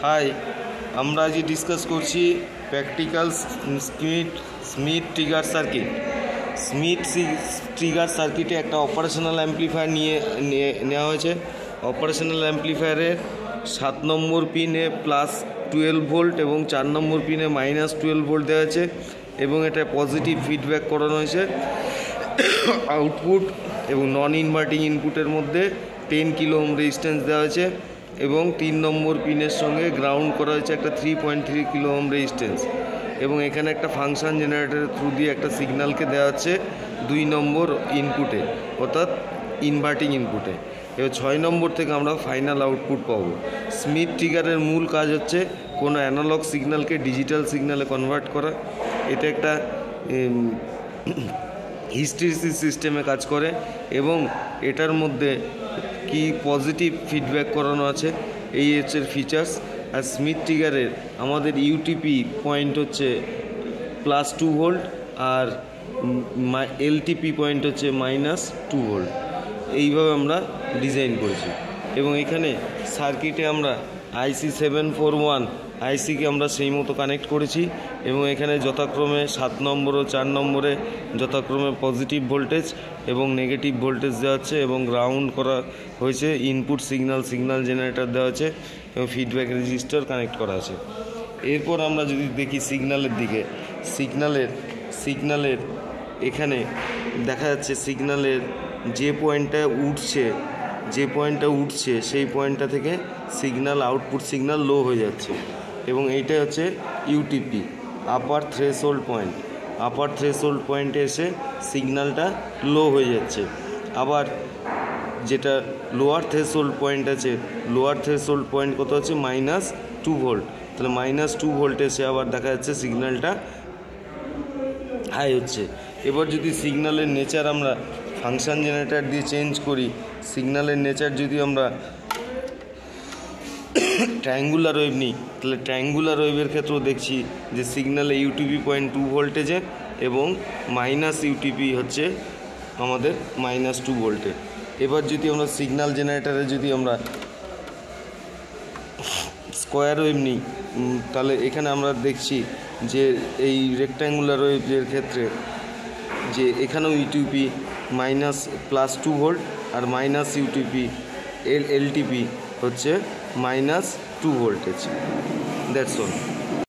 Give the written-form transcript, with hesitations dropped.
High, আমরা আজ discuss করছি practical Smith trigger circuit. Smith trigger সার্কিটে একটা অপারেশনাল অ্যাম্প্লিফায়ার নেওয়া হয়েছে। অপারেশনাল অ্যাম্প্লিফায়ারের 7 নম্বর পিনে +12 ভোল্ট এবং 4 নম্বর পিনে -12 ভোল্ট দেওয়া হয়েছে এবং এটা পজিটিভ ফিডব্যাক করানো হয়েছে। আউটপুট এবং নন ইনভার্টিং ইনপুটের মধ্যে 10 কিলো ওহম রেজিস্ট্যান্স দেওয়া হয়েছে এবং 3 নম্বর পিনের সঙ্গে গ্রাউন্ড করা হয়েছে একটা 3.3 কিলো ওহম রেজিস্ট্যান্স এবং এখানে একটা ফাংশন জেনারেটরের থ্রু দিয়ে একটা সিগন্যালকে দেওয়া হচ্ছে 2 নম্বর ইনপুটে, অর্থাৎ ইনভার্টিং ইনপুটে। এবার 6 নম্বর থেকে আমরা ফাইনাল আউটপুট পাবো। স্মিথ ট্রিগারের মূল কাজ হচ্ছে কোনো অ্যানালগ সিগন্যালকে ডিজিটাল সিগন্যালে কনভার্ট করা। এটা একটা হিস্টেরিসিস সিস্টেমে কাজ করে এবং এটার মধ্যে কি পজিটিভ ফিডব্যাক করানো আছে, এই হচ্ছে ফিচার্স। আর স্মিথ ট্রিগারের আমাদের ইউটিপি পয়েন্ট হচ্ছে +2 ভোল্ট আর এলটিপি পয়েন্ট হচ্ছে -2 ভোল্ট। এইভাবে আমরা ডিজাইন করেছি এবং এখানে সার্কিটে আমরা IC741 আইসিকে আমরা সেই মতো কানেক্ট করেছি এবং এখানে যথাক্রমে 7 নম্বর ও 4 নম্বরে যথাক্রমে পজিটিভ ভোল্টেজ এবং নেগেটিভ ভোল্টেজ দেওয়া হচ্ছে এবং গ্রাউন্ড করা হয়েছে। ইনপুট সিগন্যাল জেনারেটর দেওয়া হচ্ছে এবং ফিডব্যাক রেজিস্টার কানেক্ট করা আছে। এরপর আমরা যদি দেখি সিগন্যালের দিকে, সিগন্যালের এখানে দেখা যাচ্ছে সিগন্যালের যে পয়েন্টটা উঠছে সেই পয়েন্টটা থেকে সিগন্যাল আউটপুট সিগন্যাল লো হয়ে যাচ্ছে এবং এইটা হচ্ছে ইউটিপি, আপার থ্রেশহোল্ড পয়েন্টে এসে সিগন্যালটা লো হয়ে যাচ্ছে। আবার যেটা লোয়ার থ্রেশহোল্ড পয়েন্ট আছে, লোয়ার থ্রেশহোল্ড পয়েন্ট কত আছে -2 ভোল্ট, তাহলে -2 ভোল্টে এসে আবার দেখা যাচ্ছে সিগন্যালটা হাই হচ্ছে। এবার যদি সিগন্যালের নেচার আমরা ফাংশন জেনারেটর দিয়ে চেঞ্জ করি, সিগন্যালের নেচার যদি আমরা ট্রায়াঙ্গুলার ওয়েভ নিই, তাহলে ট্রায়াঙ্গুলার ওয়েভের ক্ষেত্রেও দেখছি যে সিগন্যালে ইউটিপি পয়েন্ট 2 ভোল্টেজে এবং ইউটিপি হচ্ছে আমাদের -2 ভোল্টে। এবার যদি আমরা সিগন্যাল জেনারেটরে যদি আমরা স্কোয়ার ওয়েভ নিই, তাহলে এখানে আমরা দেখছি যে এই রেক্ট্যাঙ্গুলার ওয়েভের ক্ষেত্রে যে এখানেও ইউটিপি +2 ভোল্ট আর ইউটিপি এলটিপি হচ্ছে -2 ভোল্টেজ। That's all.